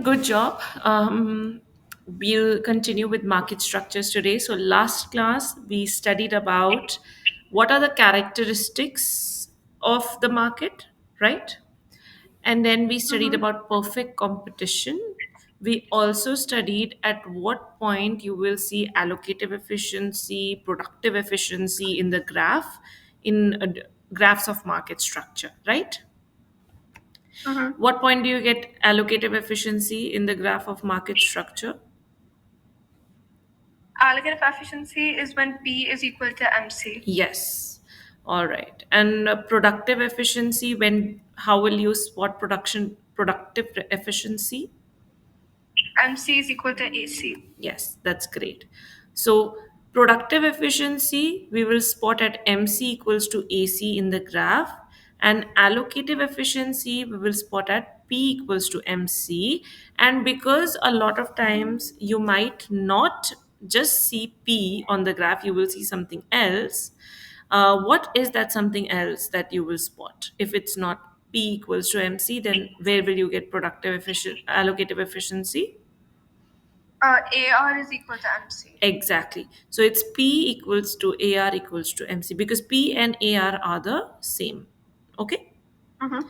Good job. We'll continue with market structures today. So, last class we studied about what are the characteristics of the market, right? And then we studied Mm-hmm. about perfect competition. We also studied at what point you will see allocative efficiency, productive efficiency in the graph, in graphs of market structure, right? Mm-hmm. What point do you get allocative efficiency in the graph of market structure? Allocative efficiency is when P is equal to MC. Yes. All right. And productive efficiency, when how will you spot productive efficiency? MC is equal to AC. Yes, that's great. So productive efficiency, we will spot at MC equals to AC in the graph, and allocative efficiency, we will spot at P equals to MC. And because a lot of times you might not just see P on the graph, you will see something else. What is that something else that you will spot? If it's not P equals to MC, then where will you get allocative efficiency? AR is equal to MC. Exactly. So it's P equals to AR equals to MC because P and AR are the same. Okay? Mm-hmm.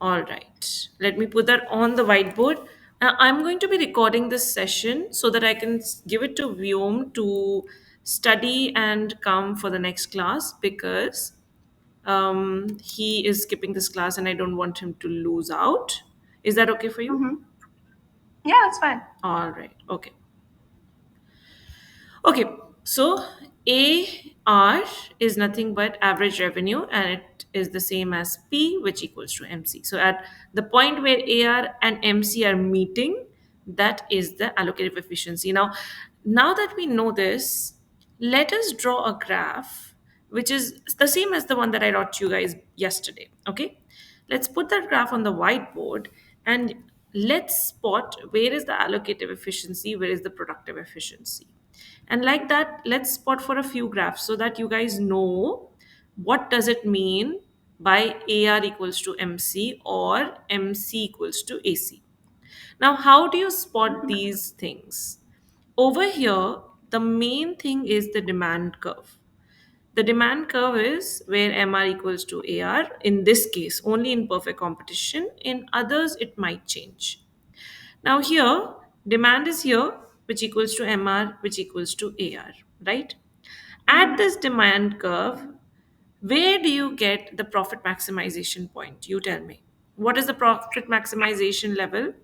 All right. Let me put that on the whiteboard. Now, I'm going to be recording this session so that I can give it to Vyom to study and come for the next class because he is skipping this class and I don't want him to lose out. Is that okay for you? Mm-hmm. Yeah, that's fine. All right. Okay. Okay, so AR is nothing but average revenue and it is the same as P, which equals to MC. So at the point where AR and MC are meeting, that is the allocative efficiency. Now that we know this, let us draw a graph which is the same as the one that I taught you guys yesterday. Okay, let's put that graph on the whiteboard and let's spot where is the allocative efficiency, where is the productive efficiency. And like that, let's spot for a few graphs so that you guys know what does it mean by AR equals to MC or MC equals to AC. Now, how do you spot these things? Over here, the main thing is the demand curve. The demand curve is where MR equals to AR. In this case, only in perfect competition. In others, it might change. Now here, demand is here, which equals to MR, which equals to AR, right? At Mm-hmm. this demand curve, where do you get the profit maximization point? You tell me. What is the profit maximization level?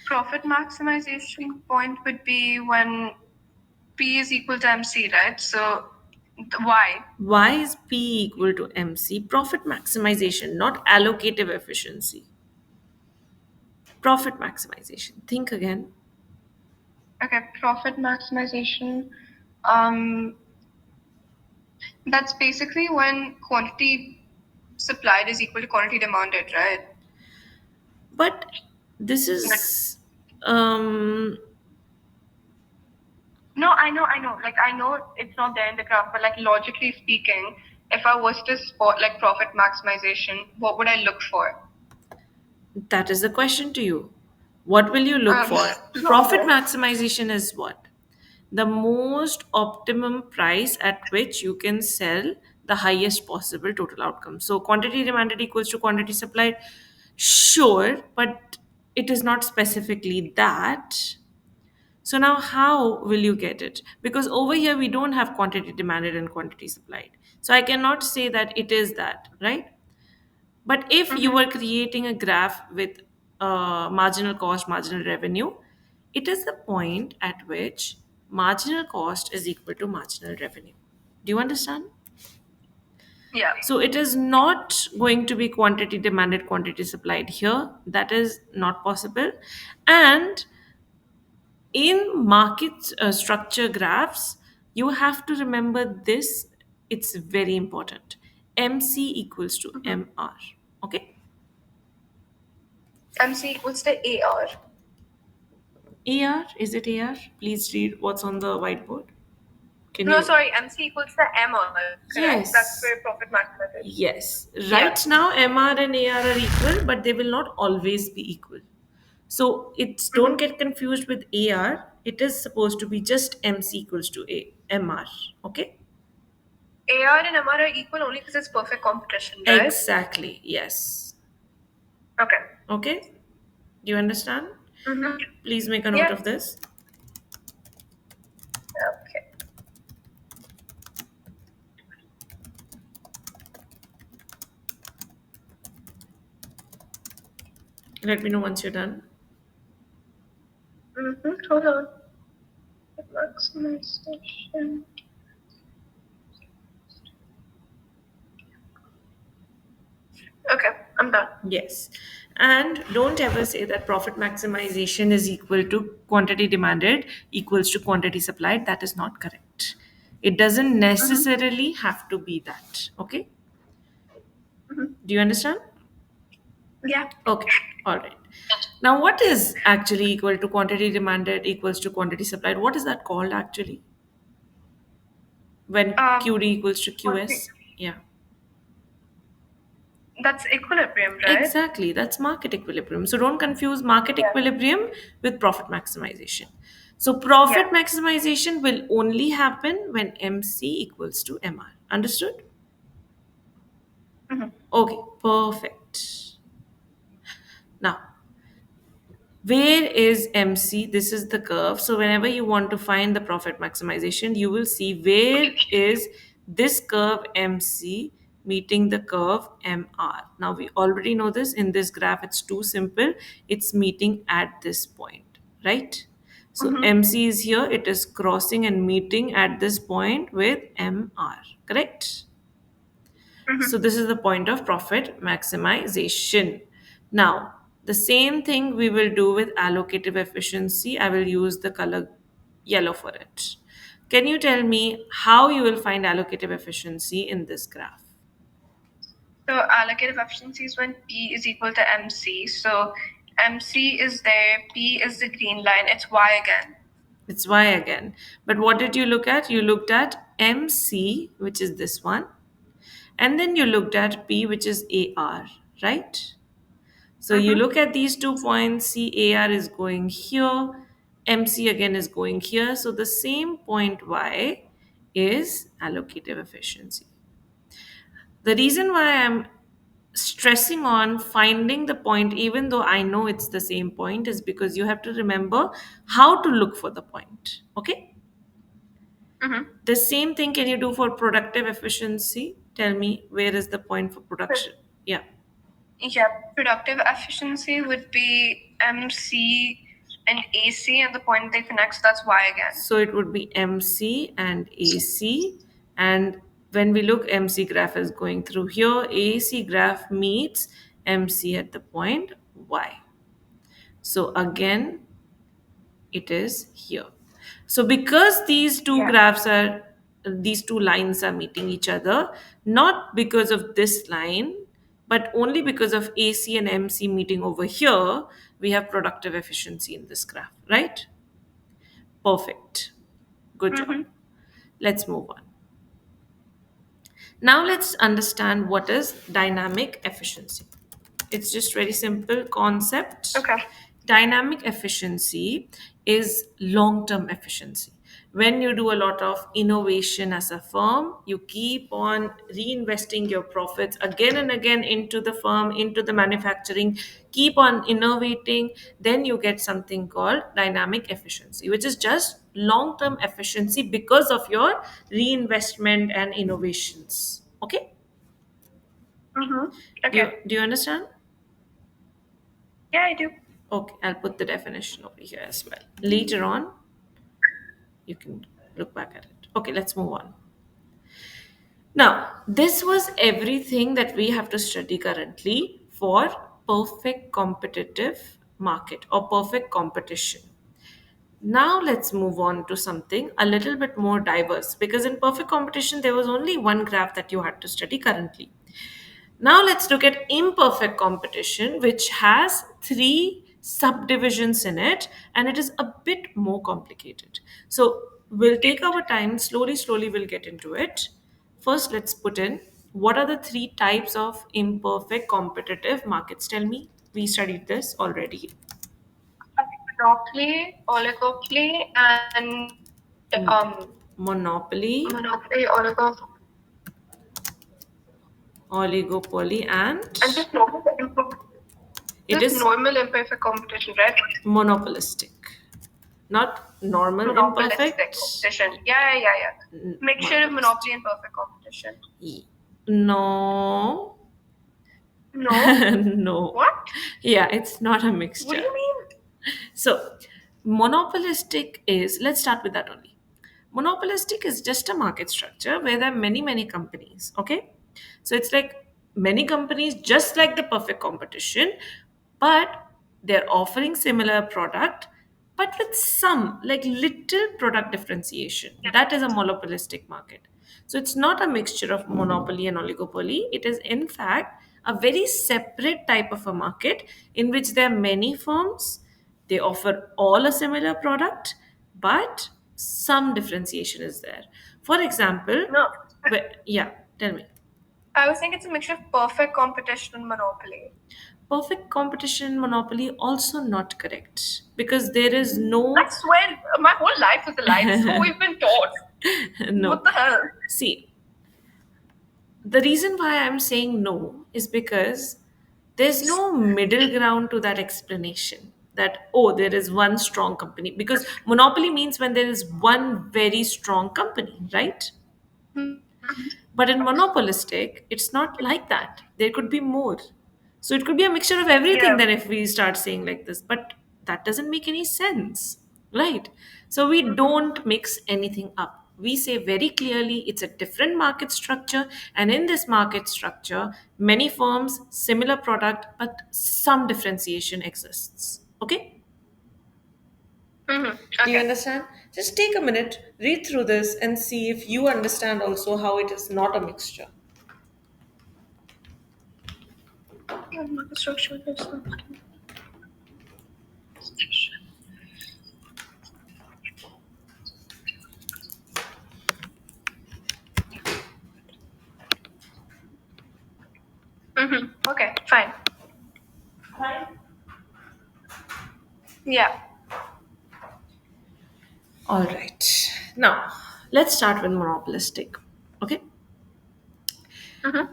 Profit maximization point would be when P is equal to MC, right? So Y. Why is P equal to MC? Profit maximization, not allocative efficiency. Profit maximization. Think again. Okay, profit maximization. Um, that's basically when quantity supplied is equal to quantity demanded, right? But this Like, is um no, I know. Like, I know it's not there in the graph, but like logically speaking, if I was to spot like profit maximization, what would I look for? that is the question to you. What will you look Um, for? Profit okay. maximization is what? The most optimum price at which you can sell the highest possible total outcome. So, quantity demanded equals to quantity supplied. Sure, but it is not specifically that. So, now how will you get it? Because over here we don't have quantity demanded and quantity supplied. So, I cannot say that it is that, right? But if you Mm-hmm. were creating a graph with marginal cost, marginal revenue, it is the point at which marginal cost is equal to marginal revenue. Do you understand? Yeah. So it is not going to be quantity demanded, quantity supplied here. That is not possible. And in market structure graphs, you have to remember this. It's very important. MC equals to Mm-hmm. MR. Okay. MC equals to AR. AR, is it AR? Please read what's on the whiteboard. Can No, you? sorry, MC equals the MR, correct? That's Yes. where profit maximization. Yes. Yeah. Right now, MR and AR are equal, but they will not always be equal. So it's don't Mm-hmm. get confused with AR. It is supposed to be just MC equals to A MR. Okay? AR and MR are equal only because it's perfect competition, right? Exactly. Yes. Okay. Okay? Do you understand? Mm-hmm. Please make a note Yeah. of this. Okay. Let me know once you're done. Mm-hmm. Hold on. Maximization. Okay, I'm done. Yes. And don't ever say that profit maximization is equal to quantity demanded equals to quantity supplied. That is not correct. It doesn't Mm-hmm. necessarily have to be that. Okay? Mm-hmm. Do you understand? Yeah. Okay. All right. Now, what is actually equal to quantity demanded equals to quantity supplied? What is that called actually? When Um, QD equals to quantity. QS? Yeah. That's equilibrium, right? Exactly, that's market equilibrium. So don't confuse market Yeah. equilibrium with profit maximization. So profit Yeah. maximization will only happen when MC equals to MR. Understood? Mm-hmm. Okay, perfect. Now, where is MC? This is the curve. So whenever you want to find the profit maximization, you will see where is this curve MC meeting the curve MR. Now we already know this in this graph. It's too simple. It's meeting at this point, right? So Mm-hmm. MC is here. It is crossing and meeting at this point with MR, correct? Mm-hmm. So this is the point of profit maximization. Now, the same thing we will do with allocative efficiency. I will use the color yellow for it. Can you tell me how you will find allocative efficiency in this graph? So allocative efficiency is when P is equal to MC. So MC is there, P is the green line, it's Y again. It's Y again. But what did you look at? You looked at MC, which is this one, and then you looked at P, which is AR, right? So you Mm-hmm. look at these 2 points, CAR is going here, MC again is going here. So the same point Y is allocative efficiency. The reason why I'm stressing on finding the point, even though I know it's the same point, is because you have to remember how to look for the point. Okay? Mm-hmm. The same thing can you do for productive efficiency? Tell me where is the point for production? Yeah. Yeah, productive efficiency would be MC and AC, and the point they connect, that's Y again. So it would be MC and AC. And when we look, MC graph is going through here. AC graph meets MC at the point Y. So again, it is here. So because Yeah. these two lines are meeting each other, not because of this line, but only because of AC and MC meeting over here, we have productive efficiency in this graph, right? Perfect. Good job. Mm-hmm. Let's move on. Now let's understand what is dynamic efficiency. It's just very simple concept. Okay. Dynamic efficiency is long-term efficiency. When you do a lot of innovation as a firm, you keep on reinvesting your profits again and again into the firm, into the manufacturing, keep on innovating, then you get something called dynamic efficiency, which is just long-term efficiency because of your reinvestment and innovations. Okay? Mm-hmm. Do Okay. you understand? Yeah, I do. Okay, I'll put the definition over here as well. Later on, you can look back at it. Okay, let's move on. Now, this was everything that we have to study currently for perfect competitive market or perfect competition. Now, let's move on to something a little bit more diverse because in perfect competition, there was only one graph that you had to study currently. Now let's look at imperfect competition, which has three subdivisions in it, and it is a bit more complicated. So We'll take our time, slowly, slowly, we'll get into it. First, let's put in what are the three types of imperfect competitive markets? Tell me, we studied this already. Monopoly, oligopoly, and Monopoly, monopoly, oligopoly, oligopoly, and and it just is normal imperfect competition, right? monopolistic, not normal Monopolistic imperfect. competition. Yeah, yeah, yeah, yeah. Mixture of monopoly Monopolistic. and perfect competition. No, No? no. What? Yeah, it's not a What do mixture. you mean? So, monopolistic is, let's start with that only. Monopolistic is just a market structure where there are many, many companies. Okay. So, it's like many companies, just like the perfect competition, but they're offering similar product, but with some like little product differentiation. That is a monopolistic market. So it's not a mixture of monopoly and oligopoly. It is, in fact, a very separate type of a market in which there are many firms. They offer all a similar product, but some differentiation is there. For example, No. yeah, tell me. I was thinking it's a mixture of perfect competition and monopoly. Perfect competition monopoly also not correct because there is I no swear, my whole life is a lie. This is what we've been taught. What no. the hell? See, the reason why I'm saying no is because there's no middle ground to that explanation that, oh, there is one strong company. Because monopoly means when there is one very strong company, right? But in monopolistic, it's not like that. There could be more. So it could be a mixture of everything Yeah. then if we start saying like this. But that doesn't make any sense. Right? So we don't mix anything up. We say very clearly it's a different market structure, and in this market structure, many firms, similar product, but some differentiation exists. Okay? Mm-hmm. Do you Okay. understand? Just take a minute, read through this, and see if you understand also how it is not a mixture. Market structure. Mm-hmm. Okay, fine. Yeah. All right. Now, let's start with monopolistic. Okay. Mm-hmm.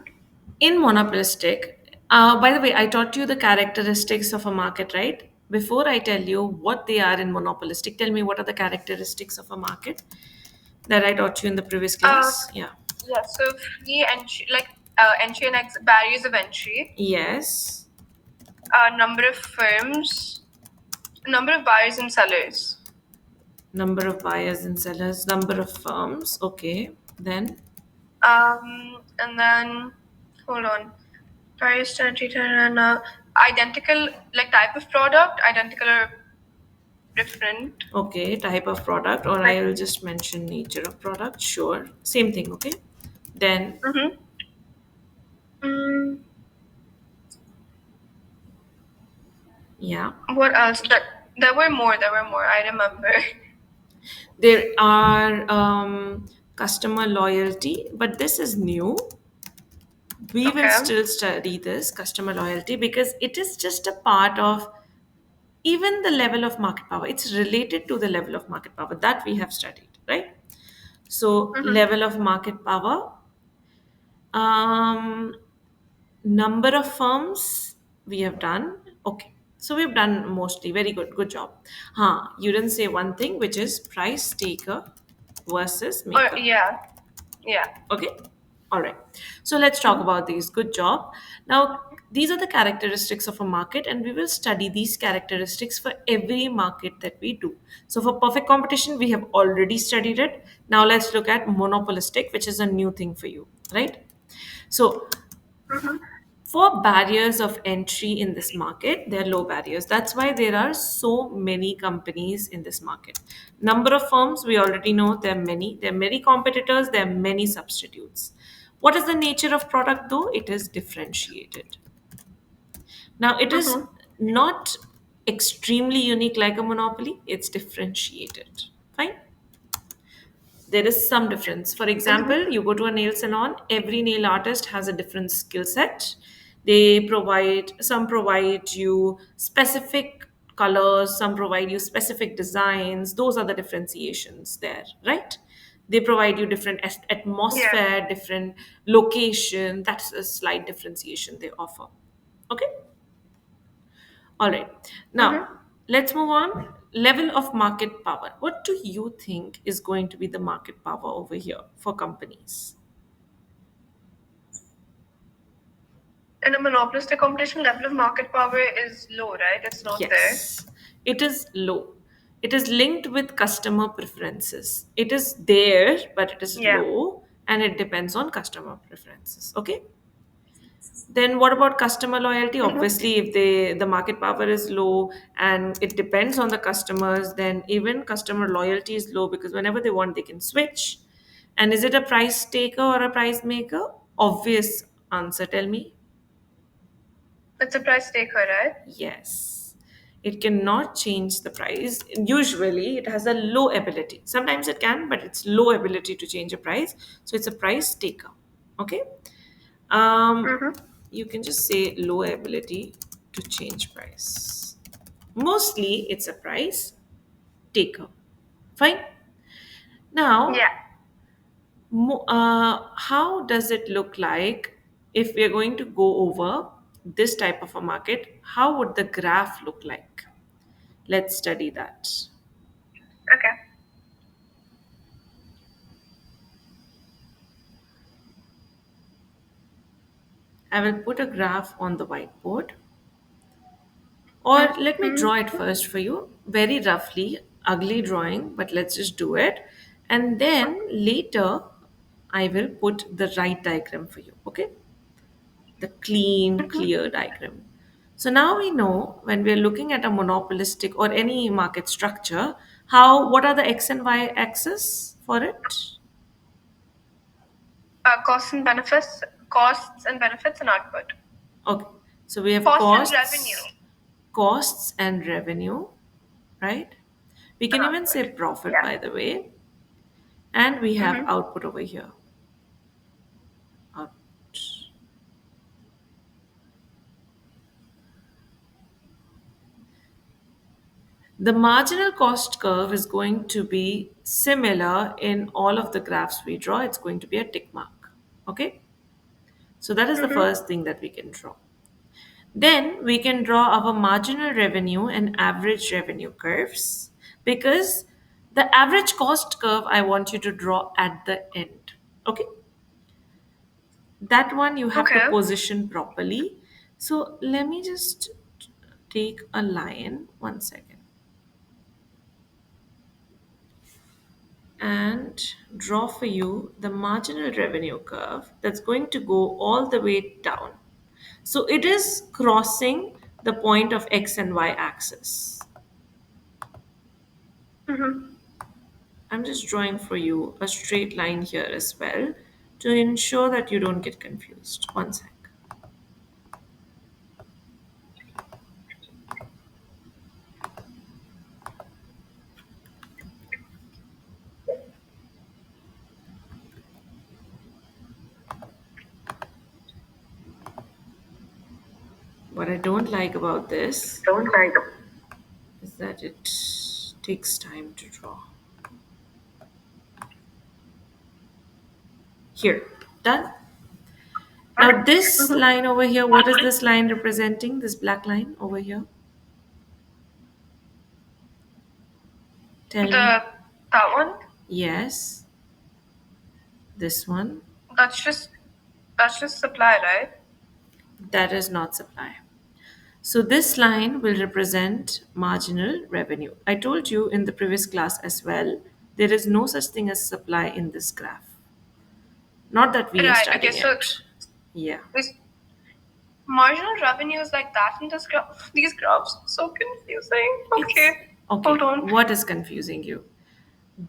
In monopolistic, by the way, I taught you the characteristics of a market, right? Before I tell you what they are in monopolistic, tell me what are the characteristics of a market that I taught you in the previous Uh, class. Yeah. yeah. So free entry, like entry and barriers of entry, Yes. number of firms, number of buyers and sellers. Number of buyers and sellers, number of firms. Okay. Then, And then hold on. Price entry and identical, like type of product, identical or different. okay, type of product, or Like, I will just mention nature of product. Sure. Same thing. Okay. Then, mm-hmm. mm, yeah. what else? There were more. There were more. I remember. There are customer loyalty, but this is new. We will Okay. still study this customer loyalty because it is just a part of even the level of market power. It's related to the level of market power that we have studied, right? So, Mm-hmm. level of market power, um, number of firms we have done. Okay. So we've done mostly. Very good. Good job. Huh. You didn't say one thing, which is price taker versus Or maker. yeah, yeah. Okay. All right. So let's talk Mm-hmm. about these. Good job. Now, these are the characteristics of a market, and we will study these characteristics for every market that we do. So, for perfect competition, we have already studied it. Now, let's look at monopolistic, which is a new thing for you, right? So, Mm-hmm. for barriers of entry in this market, there are low barriers. That's why there are so many companies in this market. Number of firms, we already know there are many. There are many competitors, there are many substitutes. What is the nature of product though? It is differentiated. Now, it is Mm-hmm. not extremely unique like a monopoly, it's differentiated. Fine. There is some difference. For example, Mm-hmm. you go to a nail salon, every nail artist has a different skill set. Some provide you specific colors, some provide you specific designs. Those are the differentiations there, right? They provide you different Yeah. atmosphere, different location. That's a slight differentiation they offer. Okay. All right. Now, Mm-hmm. let's move on. Level of market power. What do you think is going to be the market power over here for companies? In a monopolistic competition, level of market power is low, right? It's not there. Yes, it is low. It is linked with customer preferences. It is there, but it is Yeah. low and it depends on customer preferences. Okay. Then what about customer loyalty? Mm-hmm. Obviously, if the market power is low and it depends on the customers, then even customer loyalty is low because whenever they want, they can switch. And is it a price taker or a price maker? Obvious answer. Tell me. It's a price taker, right? Yes. It cannot change the price. Usually, it has a low ability. Sometimes it can, but it's low ability to change a price. So it's a price taker. Okay. Um, Mm-hmm. you can just say low ability to change price. Mostly, it's a price taker. Fine. Yeah. Now, how does it look like if we are going to go over this type of a market? How would the graph look like? Let's study that. Okay. I will put a graph on the whiteboard. Or let me draw it Mm-hmm. first for you, very roughly, ugly drawing, but let's just do it. And then later, I will put the right diagram for you, okay? The clean, Mm-hmm. clear diagram. So now we know when we're looking at a monopolistic or any market structure, what are the X and Y axis for it? Costs and benefits and output. Okay, so we have Cost and revenue costs and revenue, right? We and can even say output. profit, Yeah. by the way, and we have Mm-hmm. output over here. Out. The marginal cost curve is going to be similar in all of the graphs we draw. It's going to be a tick mark. Okay? So that is the Mm-hmm. first thing that we can draw. Then we can draw our marginal revenue and average revenue curves because the average cost curve I want you to draw at the end. Okay? That one you have to Okay. position properly. So let me just take a line, 1 second, and draw for you the marginal revenue curve that's going to go all the way down. So it is crossing the point of x and y axis. Mm-hmm. I'm just drawing for you a straight line here as well to ensure that you don't get confused. 1 sec. What I don't like about this Don't like them. is that it takes time to draw. Here, done. Now, this Mm-hmm. line over here, what is this line representing? This black line over here? Tell me. That one, Yes, this one. that's just that's just supply, right? That is not supply. So, this line will represent marginal revenue. I told you in the previous class as well, there is no such thing as supply in this graph. Not that we are Right. Okay. studying So it. Yeah. this marginal revenue is like that in this graph. These graphs are so confusing. It's Okay. Hold okay. on. What is confusing you?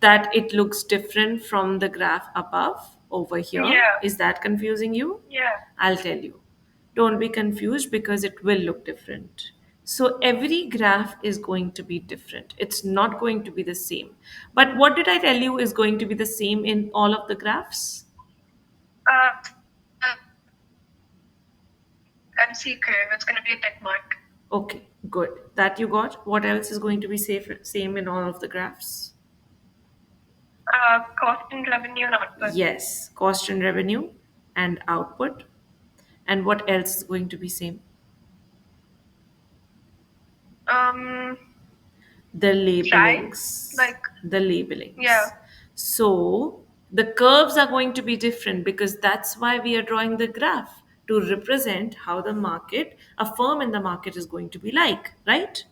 That it looks different from the graph above over here. Yeah. Is that confusing you? Yeah. I'll tell you. Don't be confused because it will look different. So every graph is going to be different. It's not going to be the same. But what did I tell you is going to be the same in all of the graphs? Uh, uh, MC curve, it's going to be a tick mark. Okay, good. That you got. What else is going to be same in all of the graphs? Cost and revenue and output. Yes, cost and revenue and output. And what else is going to be same? Um, The Price, labelings. like, The yeah. labelings. So the curves are going to be different because that's why we are drawing the graph to represent how the market, a firm in the market is going to be like, right?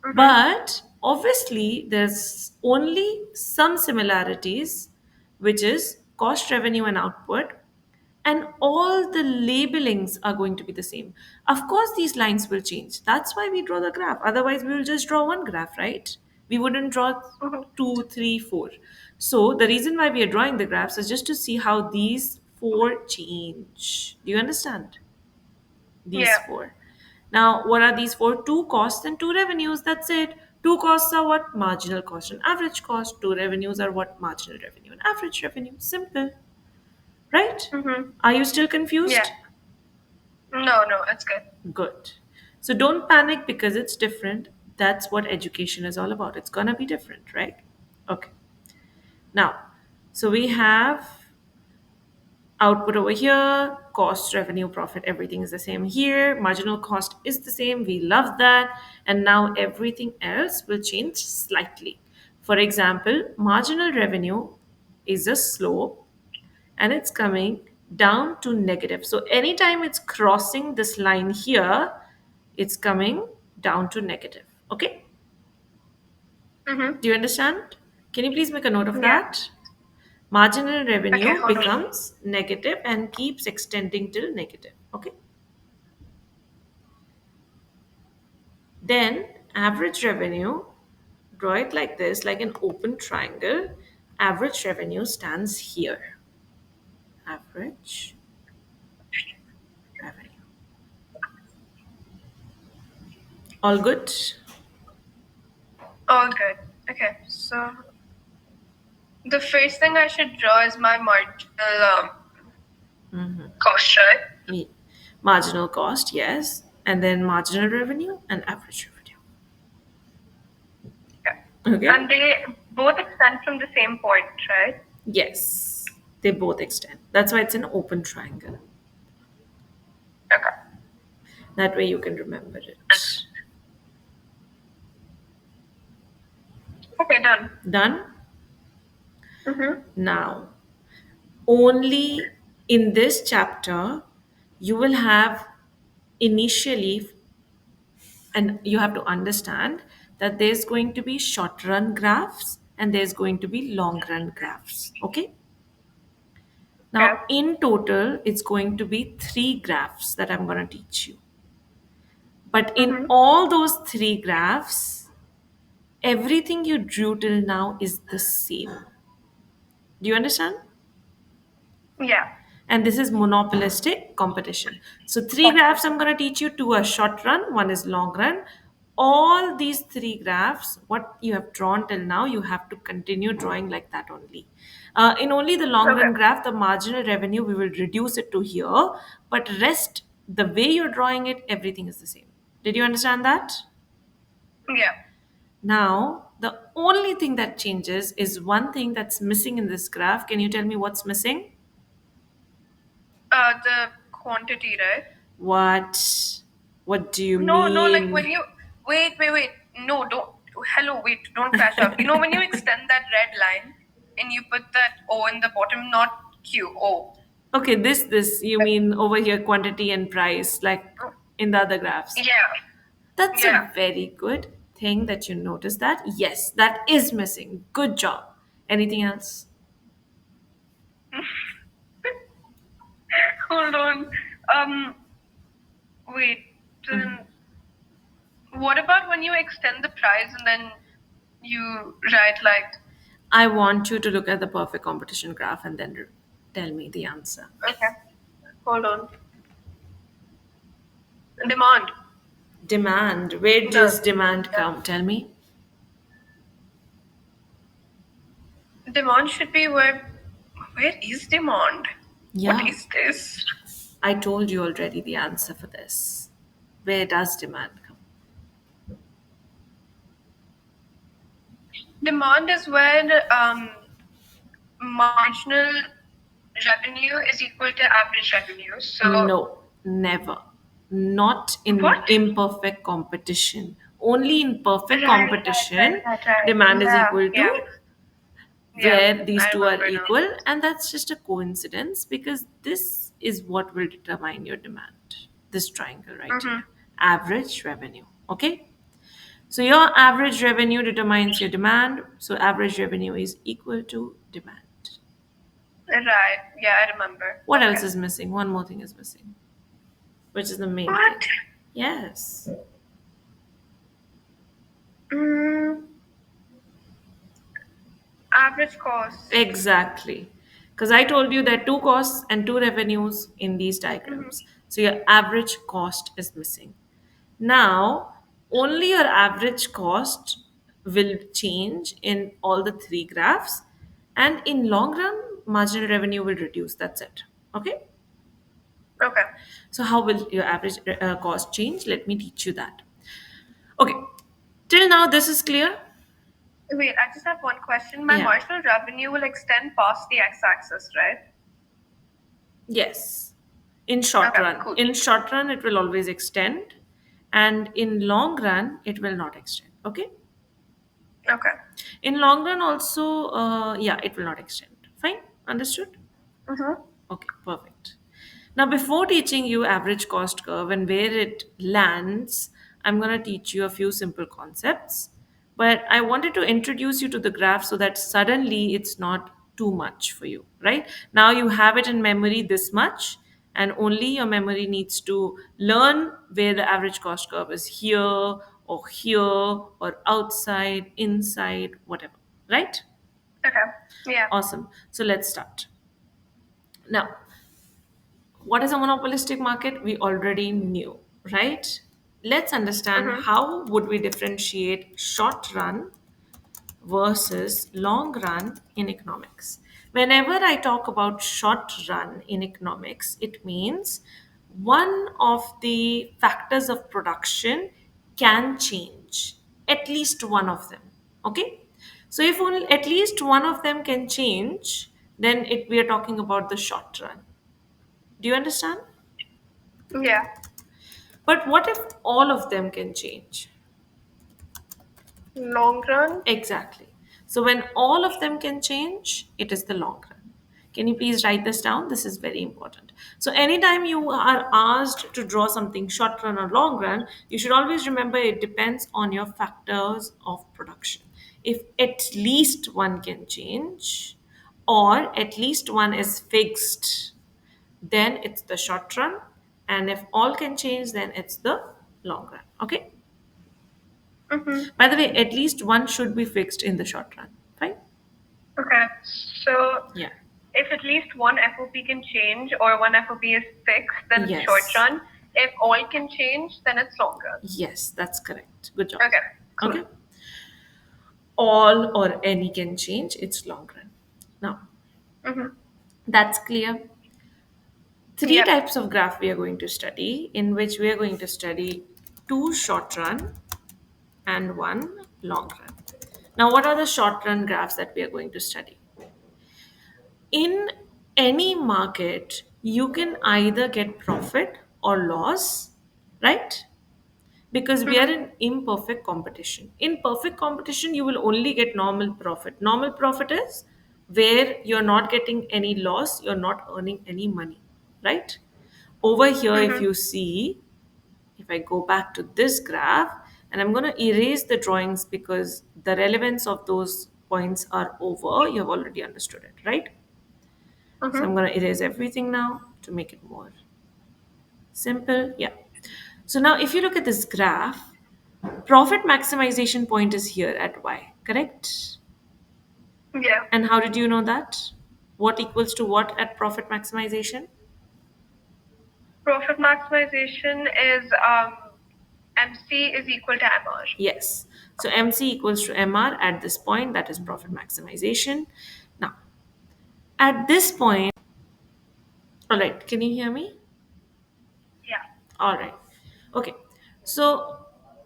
Mm-hmm. But obviously, there's only some similarities, which is cost, revenue, and output, and all the labelings are going to be the same. Of course, these lines will change. That's why we draw the graph. Otherwise, we will just draw one graph, right? We wouldn't draw Mm-hmm. two, three, four. So, the reason why we are drawing the graphs is just to see how these four change. Do you understand? These Yeah. four. Now, what are these four? Two costs and two revenues. That's it. Two costs are what? Marginal cost and average cost. Two revenues are what? Marginal revenue and average revenue. Simple. Right? Mm-hmm. Are you still Yeah. confused? No, no, it's good. Good. So don't panic because it's different. That's what education is all about. It's gonna be different, right? Okay. Now, so we have output over here, cost, revenue, profit, everything is the same here. Marginal cost is the same. We love that. And now everything else will change slightly. For example, marginal revenue is a slope and it's coming down to negative. So anytime it's crossing this line here, it's coming down to negative. Okay? Mm-hmm. Do you understand? Can you please make a note of Yeah. that? Marginal Okay, revenue hold on. becomes negative and keeps extending till negative. Okay? Then average revenue, draw it like this, like an open triangle. Average revenue stands here. Average revenue. All good? All good. Okay, so the first thing I should draw is my marginal cost, right? Me. Marginal cost, yes. And then marginal revenue and average revenue. Okay. Okay? And they both extend from the same point, right? Yes. They both extend. That's why it's an open triangle. Okay. That way you can remember it. Okay, done. Done? Mm-hmm. Now, only in this chapter, you will have initially, and you have to understand that there's going to be short run graphs and there's going to be long run graphs. Okay? Okay. Now, in total, it's going to be three graphs that I'm going to teach you. But in Mm-hmm. all those three graphs, everything you drew till now is the same. Do you understand? Yeah. And this is monopolistic competition. So, three graphs I'm going to teach you. Two are short run, one is long run. All these three graphs, what you have drawn till now, you have to continue drawing like that only. In only the long Okay. run graph, the marginal revenue, we will reduce it to here, but rest, the way you're drawing it, everything is the same. Did you understand that? Yeah. Now, the only thing that changes is one thing that's missing in this graph. Can you tell me what's missing? The quantity, right? What? What do you No, no, like when mean? you wait. No, don't. Hello, wait, don't crash up. You know when you extend that red line and you put that O in the bottom, not Q, O. Okay, this you mean over here quantity and price, like in the other graphs. Yeah, That's a yeah. very good thing that you noticed that. Yes, that is missing. Good job. Anything else? Hold on. Um, Wait. Then what about when you extend the price and then you write like, I want you to look at the perfect competition graph and then tell me the answer. okay, hold on, demand. Demand. Where does The demand yeah. come? Tell me. Demand should be where is demand? What Yeah, is this? I told you already the answer for this. Where does demand come? Demand is when marginal revenue is equal to average revenue. So No, never. Not in what? imperfect competition. Only in perfect competition, Right. demand is Yeah, equal yeah, to yeah. where these I two are remember now. equal, and that's just a coincidence because this is what will determine your demand. This triangle right here, Mm-hmm. average revenue. Okay, so your average revenue determines your demand, so average revenue is equal to demand. Right. Yeah, I remember. What else Okay. is missing? One more thing is missing, which is the main thing. What? Yes. Mm, average cost. Exactly. Because I told you there are two costs and two revenues in these Mm-hmm. diagrams. So your average cost is missing. Now, only your average cost will change in all the three graphs. And in long run, marginal revenue will reduce. That's it. Okay. Okay. So how will your average cost change? Let me teach you that. Okay. Till now, this is clear? Wait, I just have one question. My Yeah. marginal revenue will extend past the x-axis, right? Yes. In short Okay, run. cool. In short run, it will always extend, and in long run, it will not extend. Okay. Okay. In long run, also, yeah, it will not extend. Fine. Understood? Mm-hmm. Okay, perfect. Now, before teaching you average cost curve and where it lands, I'm going to teach you a few simple concepts. But I wanted to introduce you to the graph so that suddenly it's not too much for you, right? Now you have it in memory this much, and only your memory needs to learn where the average cost curve is here or here or outside, inside, whatever, right? Okay. Yeah. Awesome. So let's start. Now, what is a monopolistic market? We already knew, right? Let's understand Mm-hmm. how would we differentiate short run versus long run in economics. Whenever I talk about short run in economics, it means one of the factors of production can change, at least one of them. Okay? So if only at least one of them can change, then we are talking about the short run. Do you understand? Yeah. But what if all of them can change? Long run. Exactly. So when all of them can change, it is the long run. Can you please write this down? This is very important. So anytime you are asked to draw something short run or long run, you should always remember it depends on your factors of production. If at least one can change or at least one is fixed, then it's the short run. And if all can change, then it's the long run. Okay? Mm-hmm. By the way, at least one should be fixed in the short run. Fine? Okay. So Yeah. if at least one FOP can change or one FOP is fixed, then it's short Yes. run. If all can change, then it's long run. Yes, that's correct. Good job. Okay. Cool. Okay. All or any can change, it's long run. Now, Mm-hmm. that's clear. Three Yep. types of graph we are going to study, in which we are going to study two short run and one long run. Now, what are the short run graphs that we are going to study? In any market, you can either get profit or loss, right? Because we are Mm-hmm. in imperfect competition. In perfect competition, you will only get normal profit. Normal profit is where you're not getting any loss, you're not earning any money, right? Over here, if Mm-hmm. you see, if I go back to this graph, and I'm going to erase the drawings because the relevance of those points are over, you have already understood it, right? So I'm Mm-hmm. going to erase everything now to make it more simple. Yeah. So now if you look at this graph, profit maximization point is here at Y, correct? Yeah. And how did you know that? What equals to what at profit maximization? Profit maximization is MC is equal to MR. Yes. So MC equals to MR at this point, that is profit maximization. Now, at this point, all right, can you hear me? Yeah. All right. Okay. So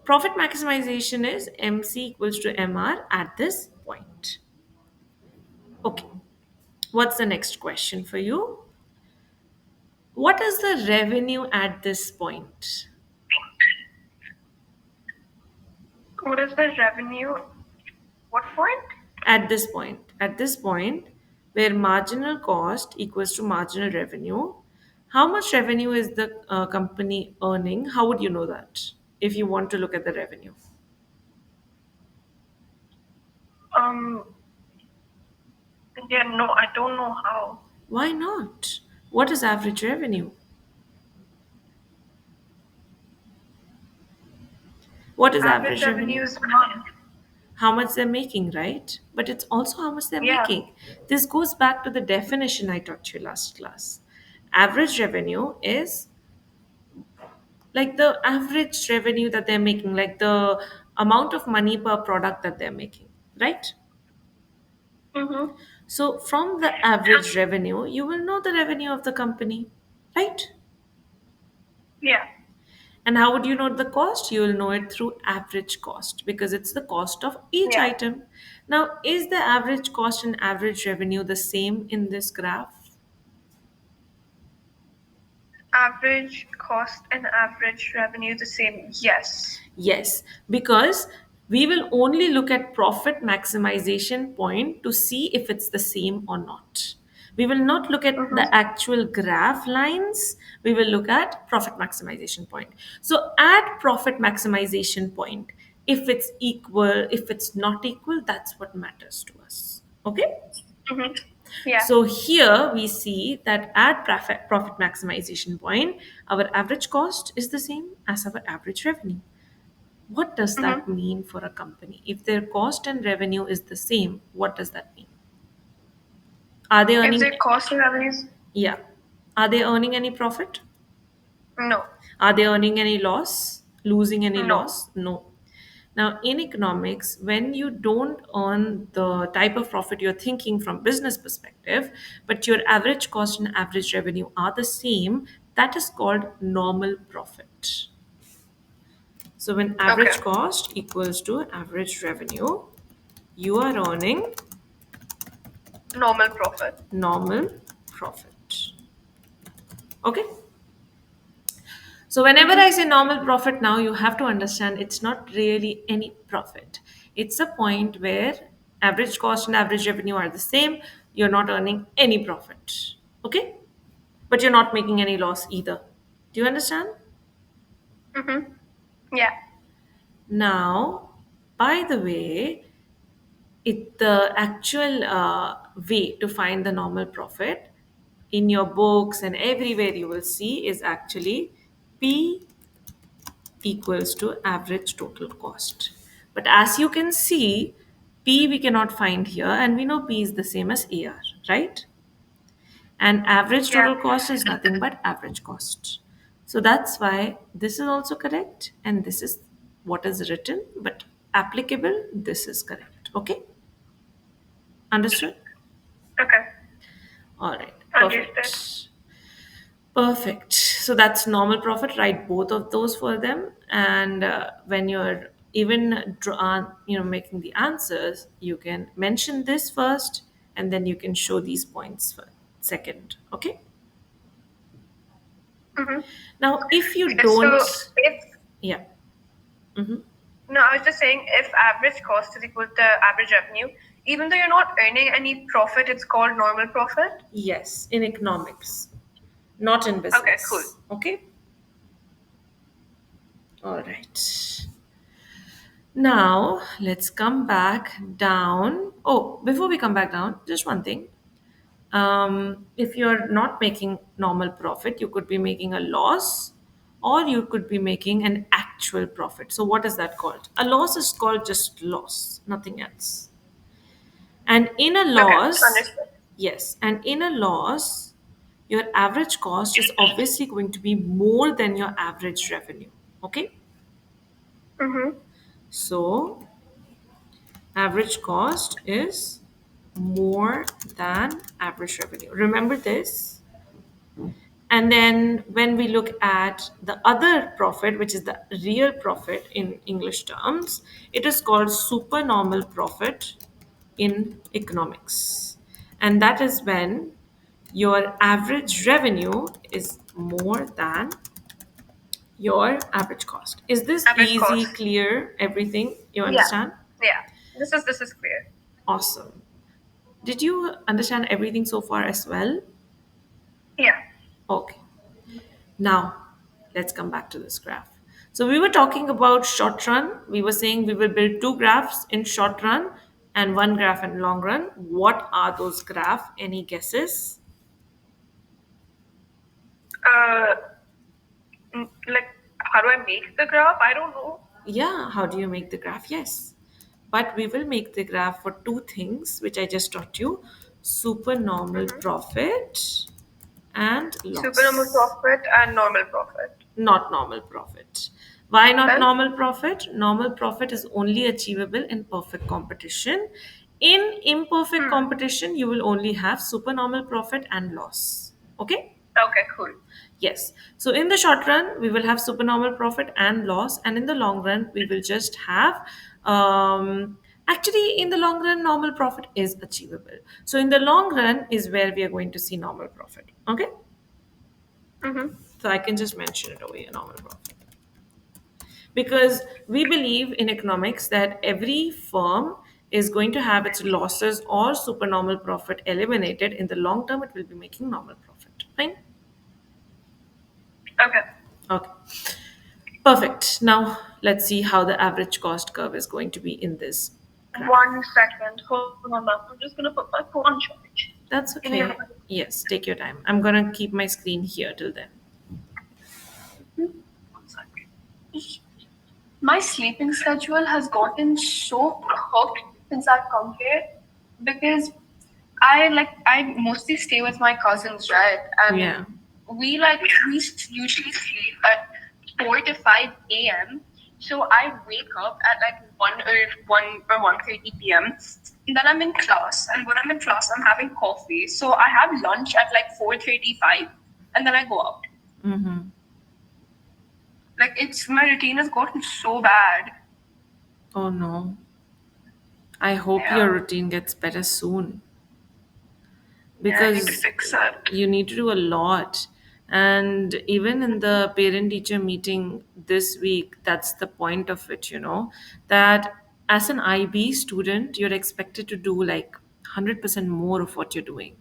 profit maximization is MC equals to MR at this point. Okay. What's the next question for you? What is the revenue at this point? What is the revenue? What point? At this point, where marginal cost equals to marginal revenue, how much revenue is the company earning? How would you know that if you want to look at the revenue? Um, yeah, no, I don't know how. Why not? What is average revenue? What is Average average revenue revenue? is one. How much they're making, right? But it's also how much they're Yeah. making. This goes back to the definition I taught you last class. Average revenue is like the average revenue that they're making, like the amount of money per product that they're making, right? Mm-hmm. So from the average revenue, you will know the revenue of the company, right? Yeah. And how would you know the cost? You will know it through average cost because it's the cost of each Yeah. item. Now, is the average cost and average revenue the same in this graph? Average cost and average revenue the same. Yes. Yes, because we will only look at profit maximization point to see if it's the same or not. We will not look at Mm-hmm. the actual graph lines. We will look at profit maximization point. So at profit maximization point, if it's equal, if it's not equal, that's what matters to us. Okay? Mm-hmm. Yeah. So here we see that at profit maximization point, our average cost is the same as our average revenue. What does that Mm-hmm. mean for a company? If their cost and revenue is the same, what does that mean? Are they If earning, the cost and revenues, yeah. Are they earning any profit? no, Are they earning any loss? Losing any no. loss? No. Now, in economics, when you don't earn the type of profit you're thinking from business perspective, but your average cost and average revenue are the same, that is called normal profit. So when Okay. average cost equals to average revenue, you are earning Normal profit. normal profit. Okay? So whenever Mm-hmm. I say normal profit now, you have to understand it's not really any profit. It's a point where average cost and average revenue are the same. You're not earning any profit. Okay? But you're not making any loss either. Do you understand? Mm-hmm. Yeah. Now, by the way, the actual way to find the normal profit in your books and everywhere you will see is actually P equals to average total cost. But as you can see, P we cannot find here, and we know P is the same as AR, right? And average Yeah. total cost is nothing but average cost. So that's why this is also correct, and this is what is written, but applicable, this is correct. Okay? Understood? Okay. All right, Understood. perfect. Perfect. So that's normal profit. Write both of those for them, and when you're even making the answers, you can mention this first, and then you can show these points for second. Okay. Mm-hmm. Now, if you So don't, if yeah, hmm no, I was just saying if average cost is equal to average revenue, even though you're not earning any profit, it's called normal profit. yes, in economics, not in Okay, cool. business. Okay. All right. Now, let's come back down. Oh, before we come back down, just one thing. If you're not making normal profit, you could be making a loss or you could be making an actual profit. So, what is that called? A loss is called just loss, nothing else. And in a Okay, loss, understood. yes, and in a loss, your average cost is obviously going to be more than your average revenue. Okay? Mm-hmm. So average cost is more than average revenue. Remember this. And then when we look at the other profit, which is the real profit in English terms, it is called supernormal profit in economics. And that is when your average revenue is more than your average cost. Is this Average easy, cost. clear, everything? You Yeah. understand? Yeah. This is clear. Awesome. Did you understand everything so far as well? Yeah. Okay. Now, let's come back to this graph. So we were talking about short run. We were saying we will build two graphs in short run and one graph in long run. What are those graph? Any guesses? Uh, like, how do I make the graph? I don't know. Yeah, how do you make the graph? Yes. But we will make the graph for two things, which I just taught you: supernormal Mm-hmm. profit and Supernormal loss. profit and normal profit. Not normal profit. Why not Then. normal profit? Normal profit is only achievable in perfect competition. In imperfect Hmm. competition, you will only have supernormal profit and loss. Okay? Okay, cool. Yes. So in the short run, we will have supernormal profit and loss, and in the long run, we will just have. Actually, in the long run, normal profit is achievable. So in the long run is where we are going to see normal profit. Okay. Mm-hmm. So I can just mention it over here, normal profit, because we believe in economics that every firm is going to have its losses or supernormal profit eliminated. In the long term, it will be making normal profit. Fine. Okay. Okay. Perfect. Now let's see how the average cost curve is going to be in this graph. 1 second. Hold on, ma'am. I'm just gonna put my phone on charge. That's Give me a okay. Yes, take your time. I'm gonna keep my screen here till then. moment. 1 second. My sleeping schedule has gotten so cooked since I've come here because I mostly stay with my cousins, right? And Yeah. we usually sleep at 4 to 5 a.m. So I wake up at like 1 or 1:30 p.m. Then I'm in class, and when I'm in class, I'm having coffee. So I have lunch at like 4:35, and then I go out. Mm-hmm. Like it's my routine has gotten so bad. Oh no. I hope Yeah. your routine gets better soon, Yeah, I need to because fix that. you need to do a lot. And even in the parent teacher meeting this week, that's the point of it, that as an IB student, you're expected to do like 100% more of what you're doing.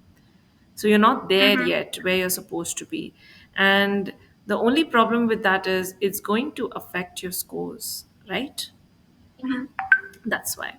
So you're not there Mm-hmm. yet where you're supposed to be. And the only problem with that is it's going to affect your scores, right? Mm-hmm. That's why.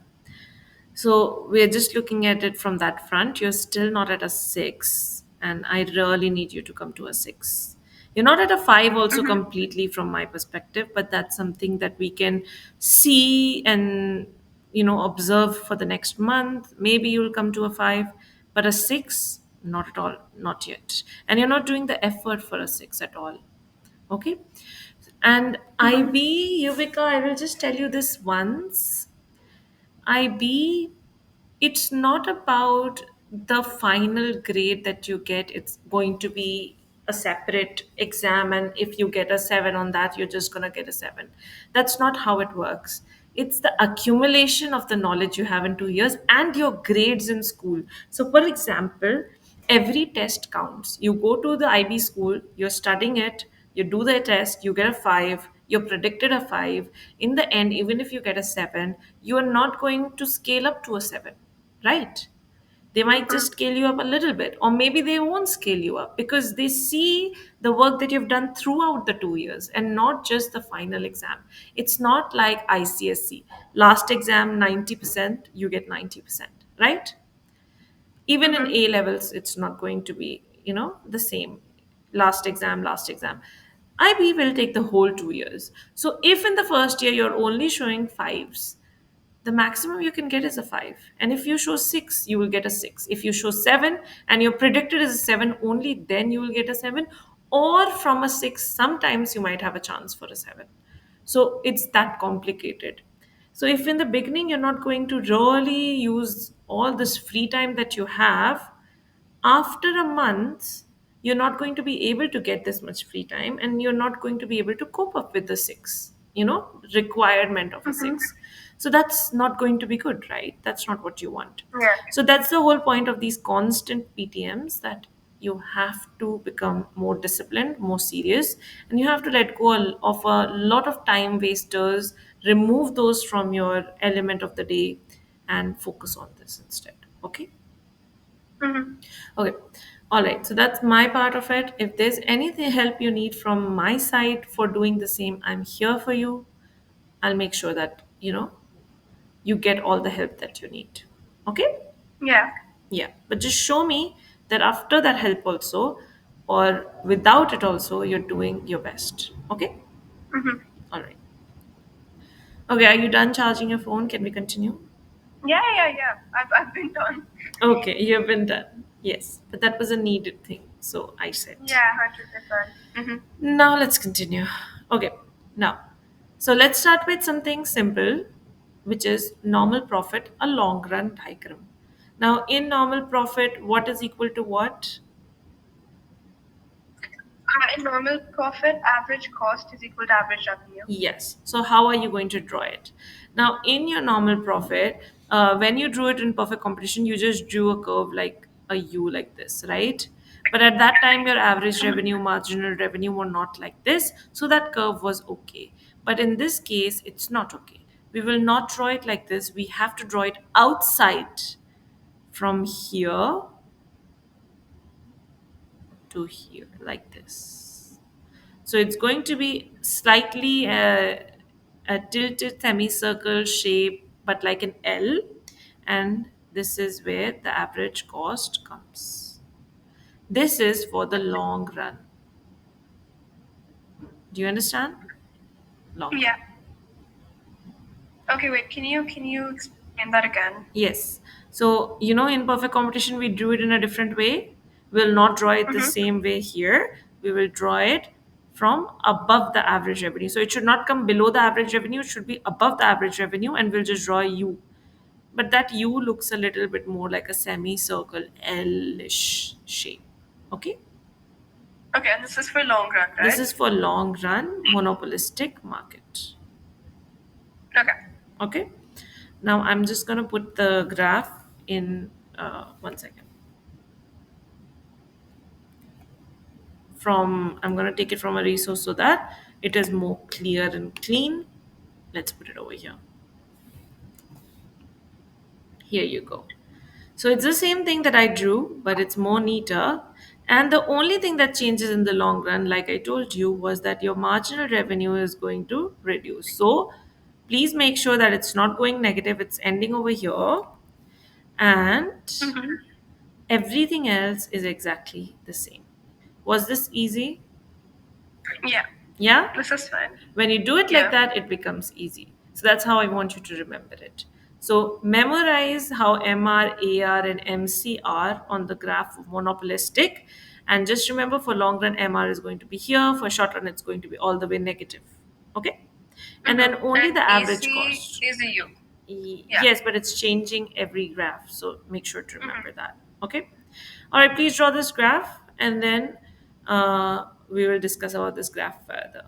So we're just looking at it from that front. You're still not at a six, and I really need you to come to a six. You're not at a five, also Mm-hmm. completely from my perspective, but that's something that we can see and observe for the next month. Maybe you'll come to a five, but a six, not at all, not yet. And you're not doing the effort for a six at all. Okay. And Mm-hmm. IB, Yuvika, I will just tell you this once. IB, it's not about the final grade that you get. It's going to be a separate exam, and if you get a 7 on that, you're just going to get a 7. That's not how it works. It's the accumulation of the knowledge you have in 2 years and your grades in school. So for example, every test counts. You go to the IB school, you're studying it, you do the test, you get a 5, you're predicted a 5. In the end, even if you get a 7, you are not going to scale up to a 7, right? They might just scale you up a little bit, or maybe they won't scale you up because they see the work that you've done throughout the 2 years and not just the final exam. It's not like ICSC. Last exam, 90%, you get 90%, right? Even in Mm-hmm. A levels, it's not going to be, the same. Last exam. IB will take the whole 2 years. So if in the first year you're only showing fives, the maximum you can get is a 5, and if you show 6 you will get a 6. If you show 7 and you're predicted as a 7, only then you will get a 7, or from a 6 sometimes you might have a chance for a 7. So it's that complicated. So if in the beginning you're not going to really use all this free time that you have, after a month you're not going to be able to get this much free time, and you're not going to be able to cope up with the six, requirement of a Mm-hmm. six. So that's not going to be good, right? That's not what you want. Yeah. So that's the whole point of these constant PTMs, that you have to become more disciplined, more serious, and you have to let go of a lot of time wasters, remove those from your element of the day, and focus on this instead. Okay. Mm-hmm. Okay. All right. So that's my part of it. If there's anything help you need from my side for doing the same, I'm here for you. I'll make sure that, you get all the help that you need. Okay? Yeah. Yeah. But just show me that after that help also, or without it also, you're doing your best. Okay? Mm-hmm. All right. Okay. Are you done charging your phone? Can we continue? Yeah, yeah, yeah. I've been done. Okay. You've been done. Yes. But that was a needed thing. So I said. Yeah, 100%. Mm-hmm. Now let's continue. Okay, now, so let's start with something simple, which is normal profit, a long run diagram. Now, in normal profit, what is equal to what? In normal profit, average cost is equal to average revenue. Yes. So, how are you going to draw it? Now, in your normal profit, when you drew it in perfect competition, you just drew a curve like a U like this, right? But at that time, your average revenue, marginal revenue were not like this. So, that curve was okay. But in this case, it's not okay. We will not draw it like this. We have to draw it outside from here to here, like this. So it's going to be slightly a tilted semicircle shape, but like an L. And this is where the average cost comes. This is for the long run. Do you understand? Long run. Yeah. Okay, wait. Can you explain that again? Yes. So, in perfect competition, we drew it in a different way. We'll not draw it the Mm-hmm. same way here. We will draw it from above the average revenue. So, it should not come below the average revenue. It should be above the average revenue, and we'll just draw a U. But that U looks a little bit more like a semicircle L-ish shape. Okay? Okay, and this is for long run, This right? is for long run monopolistic market. Okay. Okay? Now, I'm just going to put the graph in 1 second. I'm going to take it from a resource so that it is more clear and clean. Let's put it over here. Here you go. So it's the same thing that I drew, but it's more neater. And the only thing that changes in the long run, like I told you, was that your marginal revenue is going to reduce. So please make sure that it's not going negative, it's ending over here. And Mm-hmm. everything else is exactly the same. Was this easy? Yeah, Yeah? this is fine. When you do it like Yeah. that, it becomes easy. So that's how I want you to remember it. So memorize how MR, AR, and MC are on the graph of monopolistic. And just remember, for long run, MR is going to be here. For short run, it's going to be all the way negative. Okay? And then Mm-hmm. only And the average AC cost. is a U. Yeah. Yes, but it's changing every graph. So make sure to Mm-hmm. remember that. Okay? All right, please draw this graph, and then we will discuss about this graph further.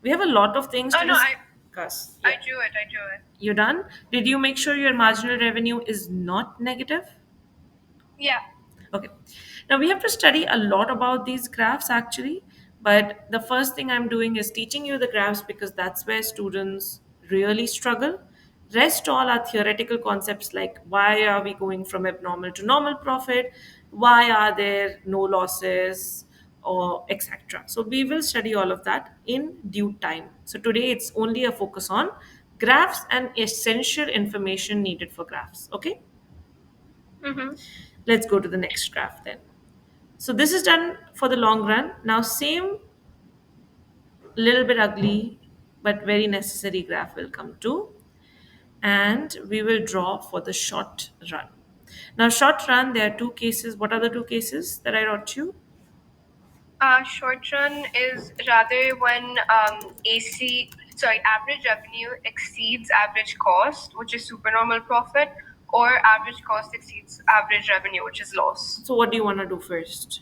We have a lot of things Oh to no, discuss. I Yeah. drew it. I drew it. You're done? Did you make sure your marginal revenue is not negative? Yeah. Okay. Now we have to study a lot about these graphs actually, but the first thing I'm doing is teaching you the graphs because that's where students really struggle. Rest all are theoretical concepts like why are we going from abnormal to normal profit? Why are there no losses? Or etc. So we will study all of that in due time. So today it's only a focus on graphs and essential information needed for graphs. Okay, Mm-hmm. let's go to the next graph then. So this is done for the long run. Now same little bit ugly but very necessary graph will come to, and we will draw for the short run. Now short run, there are two cases. What are the two cases that I wrote you? Short run is rather when average revenue exceeds average cost, which is supernormal profit, or average cost exceeds average revenue, which is loss. So what do you want to do first?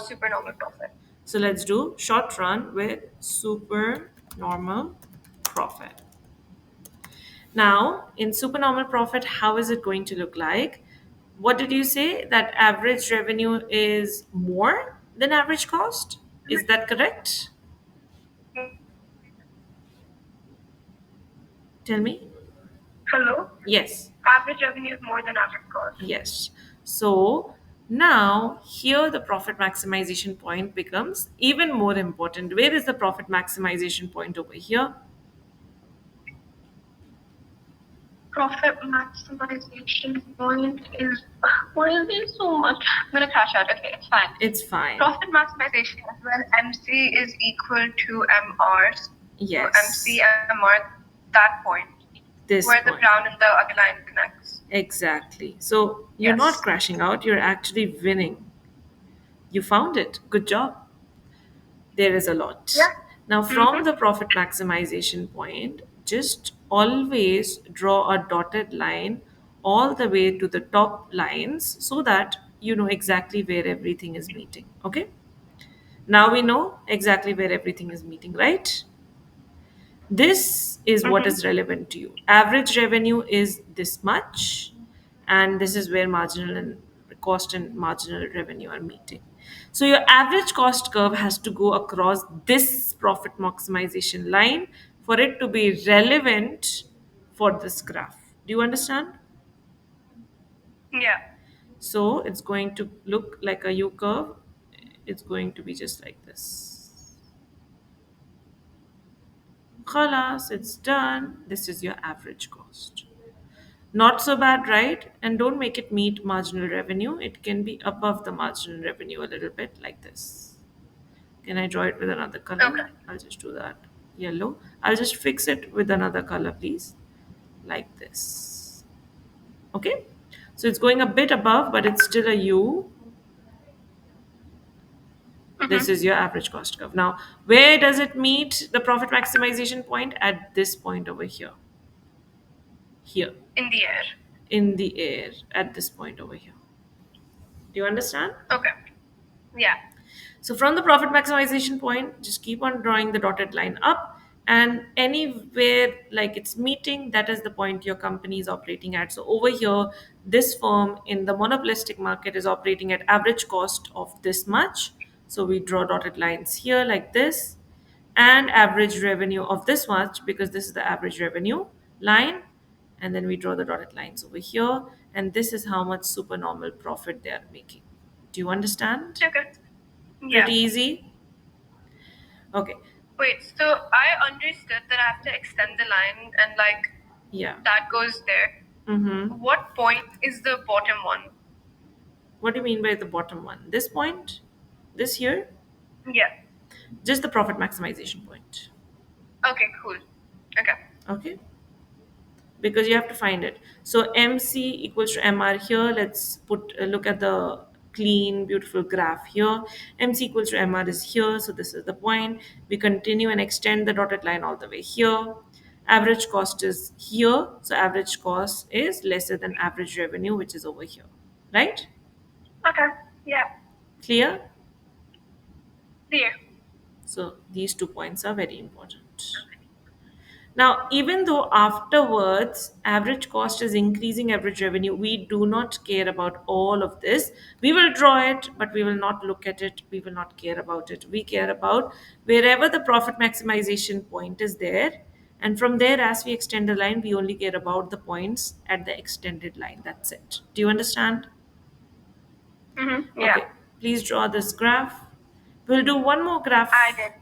Supernormal profit. So let's do short run with super normal profit. Now, in supernormal profit, how is it going to look like? What did you say? That average revenue is more than average cost? Is that correct? Tell me. Hello? Yes. Average revenue is more than average cost. Yes. So now here the profit maximization point becomes even more important. Where is the profit maximization point over here? Profit maximization point is why is there so much? I'm gonna crash out. Okay, it's fine. It's fine. Profit maximization is when MC is equal to MR. So MC Yes. MR, that point This where the point. brown and the other line connects. Exactly. So you're not Yes. crashing out, you're actually winning. You found it. Good job. There is a lot. Yeah. Now, Mm-hmm. from the profit maximization point, just always draw a dotted line all the way to the top lines so that you know exactly where everything is meeting. Okay? Now we know exactly where everything is meeting, right? This is what Mm-hmm. is relevant to you. Average revenue is this much, and this is where marginal and cost and marginal revenue are meeting. So your average cost curve has to go across this profit maximization line for it to be relevant for this graph. Do you understand? Yeah. So it's going to look like a U curve. It's going to be just like this. Khalas, it's done. This is your average cost. Not so bad, right? And don't make it meet marginal revenue. It can be above the marginal revenue a little bit like this. Can I draw it with another Okay. color? I'll just do that. Yellow. I'll just fix it with another color, please. Like this. Okay? So it's going a bit above, but it's still a U. This Mm-hmm. is your average cost curve. Now, where does it meet the profit maximization point? At this point over here. Here. In the air. In the air. At this point over here. Do you understand? Okay. Yeah. So from the profit maximization point, just keep on drawing the dotted line up, and anywhere like it's meeting, that is the point your company is operating at. So over here, this firm in the monopolistic market is operating at average cost of this much. So we draw dotted lines here like this, and average revenue of this much because this is the average revenue line. And then we draw the dotted lines over here, and this is how much supernormal profit they are making. Do you understand? Okay. Yeah. Pretty easy. Okay. Wait, so I understood that I have to extend the line and like Yeah. that goes there. Mm-hmm. What point is the bottom one? What do you mean by the bottom one? This point? This here? Yeah. Just the profit maximization point. Okay, cool. Okay. Okay. Because you have to find it. So MC equals to MR here. Let's put look at the clean, beautiful graph here. MC equals to MR is here. So this is the point. We continue and extend the dotted line all the way here. Average cost is here. So average cost is lesser than average revenue, which is over here. Right? Okay. Yeah. Clear? There. So these 2 points are very important. Now, even though afterwards average cost is increasing average revenue, we do not care about all of this. We will draw it, but we will not look at it. We will not care about it. We care about wherever the profit maximization point is there. And from there, as we extend the line, we only care about the points at the extended line. That's it. Do you understand? Mm-hmm. Yeah. Okay, please draw this graph. We'll do one more I graph. did.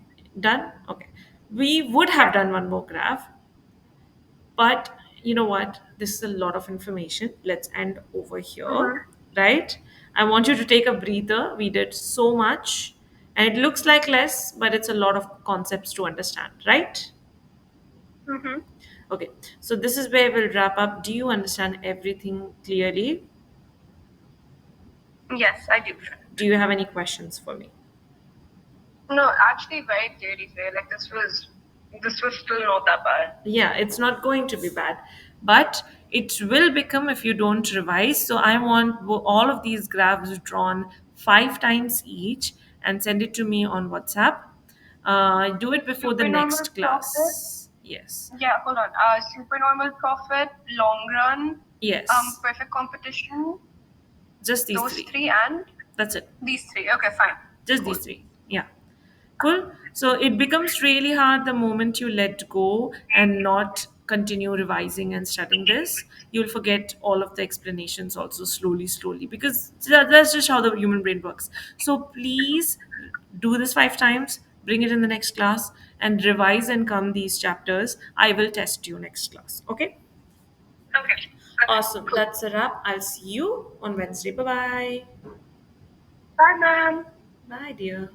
Done? Okay. We would have Yeah. done one more graph, but you know what? This is a lot of information. Let's end over here, Mm-hmm. right? I want you to take a breather. We did so much, and it looks like less, but it's a lot of concepts to understand, right? Mm-hmm. Okay, so this is where we'll wrap up. Do you understand everything clearly? Yes, I do. Do you have any questions for me? No, actually, very clearly say like this was still not that bad. Yeah, it's not going to be bad, but it will become if you don't revise. So I want all of these graphs drawn 5 times each and send it to me on WhatsApp. Do it before the Supernormal next profit. class. Yes. Yeah, hold on. Supernormal profit, long run, Yes. perfect competition, Just these those three. three, and That's it. these three. Okay, fine. Just Cool. these three. Yeah. Cool. So it becomes really hard the moment you let go and not continue revising and studying this. You'll forget all of the explanations also slowly, slowly, because that's just how the human brain works. So please do this 5 times, bring it in the next class, and revise and come these chapters. I will test you next class. Okay? Okay. Okay. Awesome. Cool. That's a wrap. I'll see you on Wednesday. Bye bye. Bye, ma'am. Bye, dear.